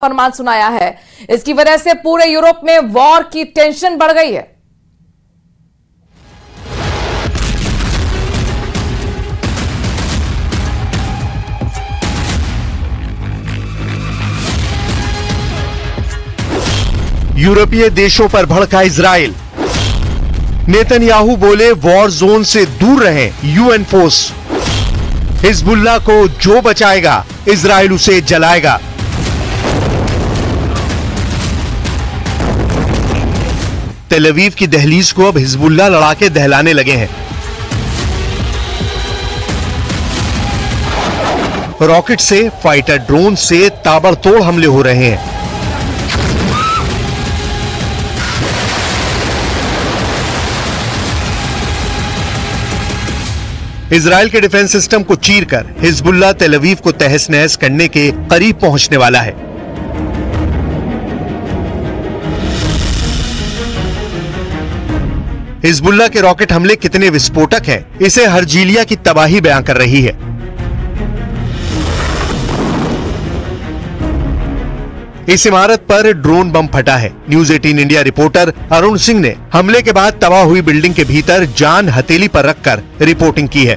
फरमान सुनाया है। इसकी वजह से पूरे यूरोप में वॉर की टेंशन बढ़ गई है। यूरोपीय देशों पर भड़का इजराइल। नेतन्याहू बोले वॉर जोन से दूर रहें यूएन फोर्स। हिजबुल्लाह को जो बचाएगा इजराइल उसे जलाएगा। तेल अवीव की दहलीज को अब हिजबुल्लाह लड़ाके दहलाने लगे हैं। रॉकेट से, फाइटर ड्रोन से ताबड़तोड़ हमले हो रहे हैं। इजराइल के डिफेंस सिस्टम को चीरकर हिजबुल्लाह तेल अवीव को तहस नहस करने के करीब पहुंचने वाला है। हिजबुल्लाह के रॉकेट हमले कितने विस्फोटक हैं, इसे हर्जीलिया की तबाही बयां कर रही है। इस इमारत पर ड्रोन बम फटा है। News 18 India reporter Arun Singh ने हमले के बाद तबाह हुई बिल्डिंग के भीतर जान हथेली पर रखकर रिपोर्टिंग की है।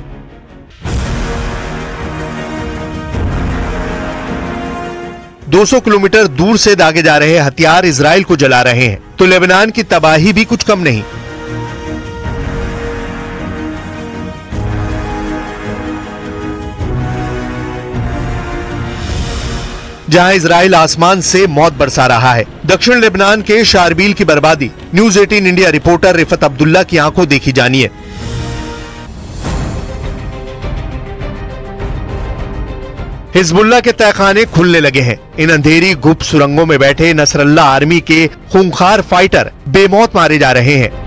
दो 200 किलोमीटर दूर से दागे जा रहे हथियार इजराइल को जला रहे हैं, तो लेबनान की तबाही भी कुछ कम नहीं। जहां इजराइल आसमान से मौत बरसा रहा है, दक्षिण लेबनान के शारबील की बर्बादी news 18 India reporter Rifat Abdullah की आंखों देखी जानिए। हिजबुल्लाह के तहखाने खुलने लगे हैं। इन अंधेरी गुप्त सुरंगों में बैठे नसरल्लाह आर्मी के खूंखार फाइटर बेमौत मारे जा रहे हैं।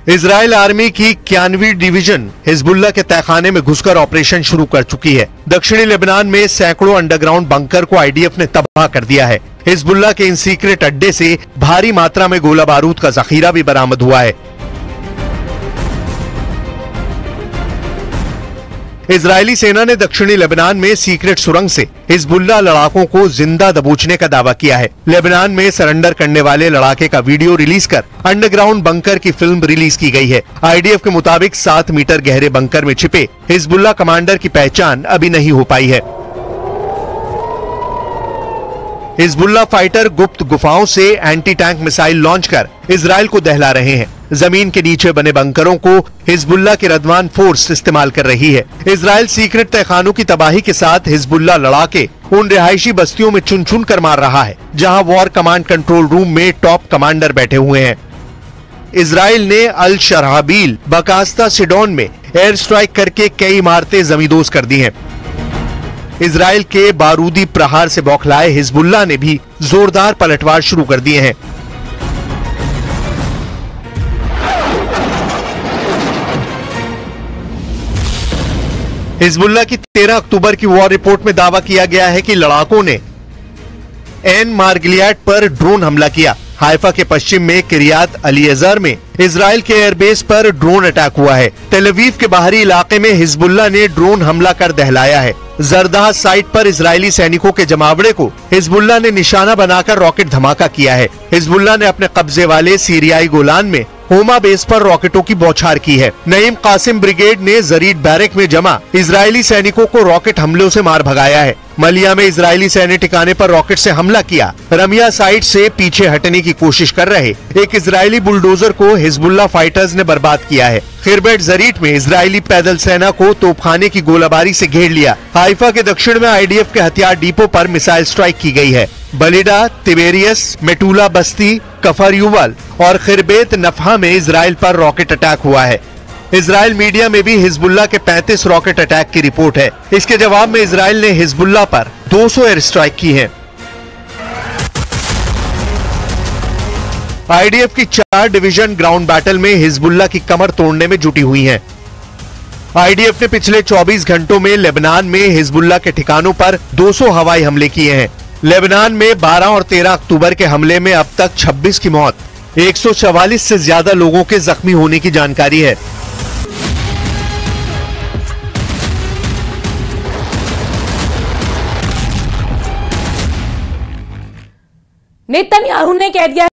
इजराइल आर्मी की 91वीं डिवीजन हिजबुल्लाह के तहखाने में घुसकर ऑपरेशन शुरू कर चुकी है। दक्षिणी लेबनान में सैकड़ों अंडरग्राउंड बंकर को आईडीएफ ने तबाह कर दिया है। हिजबुल्लाह के इन सीक्रेट अड्डे से भारी मात्रा में गोला बारूद का जखीरा भी बरामद हुआ है। इजरायली सेना ने दक्षिणी लेबनान में सीक्रेट सुरंग से हिजबुल्लाह लड़ाकों को जिंदा दबोचने का दावा किया है। लेबनान में सरेंडर करने वाले लड़ाके का वीडियो रिलीज कर अंडरग्राउंड बंकर की फिल्म रिलीज की गई है। आईडीएफ के मुताबिक 7 मीटर गहरे बंकर में छिपे हिजबुल्लाह कमांडर की पहचान अभी नहीं हो पाई है। हिजबुल्लाह फाइटर गुप्त गुफाओं से एंटी टैंक मिसाइल लॉन्च कर इजराइल को दहला रहे हैं। जमीन के नीचे बने बंकरों को हिजबुल्लाह की रदवान फोर्स इस्तेमाल कर रही है। इजराइल सीक्रेट तहखानों की तबाही के साथ हिजबुल्लाह लड़ाके उन रिहायशी बस्तियों में चुन चुन कर मार रहा है, जहां वॉर कमांड कंट्रोल रूम में टॉप कमांडर बैठे हुए हैं। इजराइल ने अल शराबील, बकास्ता, सिडोन में एयर स्ट्राइक करके कई इमारतें जमींदोज कर दी हैं। इजराइल के बारूदी प्रहार से बौखलाए हिजबुल्लाह ने भी जोरदार पलटवार शुरू कर दिए हैं। हिजबुल्लाह की 13 अक्टूबर की वॉर रिपोर्ट में दावा किया गया है कि लड़ाकों ने एन मार्गलियाड पर ड्रोन हमला किया। हाइफा के पश्चिम में किरियात अलीएजर में इजराइल के एयरबेस पर ड्रोन अटैक हुआ है। तेल अवीव के बाहरी इलाके में हिजबुल्लाह ने ड्रोन हमला कर दहलाया है। जरदाह साइट पर इजरायली सैनिकों के जमावड़े को हिजबुल्लाह ने निशाना बनाकर रॉकेट धमाका किया है। हिजबुल्लाह ने अपने कब्जे वाले सीरियाई गोलान में होमा बेस पर रॉकेटों की बौछार की है। नईम कासिम ब्रिगेड ने जरीद बैरक में जमा इजरायली सैनिकों को रॉकेट हमलों से मार भगाया है। मलिया में इजरायली सैन्य ठिकाने पर रॉकेट से हमला किया। रमिया साइट से पीछे हटने की कोशिश कर रहे एक इजरायली बुलडोजर को हिजबुल्लाह फाइटर्स ने बर्बाद किया है। खिरबेट जरीट में इजरायली पैदल सेना को तोपखाने की गोलाबारी से घेर लिया। हाइफा के दक्षिण में आईडीएफ के हथियार डिपो पर मिसाइल स्ट्राइक की गई है। बलिडा, तिबेरियस, मेटूला बस्ती, कफर युवल और खिरबेत नफहा में इजराइल पर रॉकेट अटैक हुआ है। इजराइल मीडिया में भी हिजबुल्लाह के 35 रॉकेट अटैक की रिपोर्ट है। इसके जवाब में इजराइल ने हिजबुल्लाह पर 200 एयर स्ट्राइक की है। आईडीएफ की 4 डिवीजन ग्राउंड बैटल में हिजबुल्लाह की कमर तोड़ने में जुटी हुई हैं। आईडीएफ ने पिछले 24 घंटों में लेबनान में हिजबुल्लाह के ठिकानों पर 200 हवाई हमले किए हैं। लेबनान में 12 और 13 अक्टूबर के हमले में अब तक 26 की मौत, 144 से ज्यादा लोगों के जख्मी होने की जानकारी है। नेतन्याहू ने कह दिया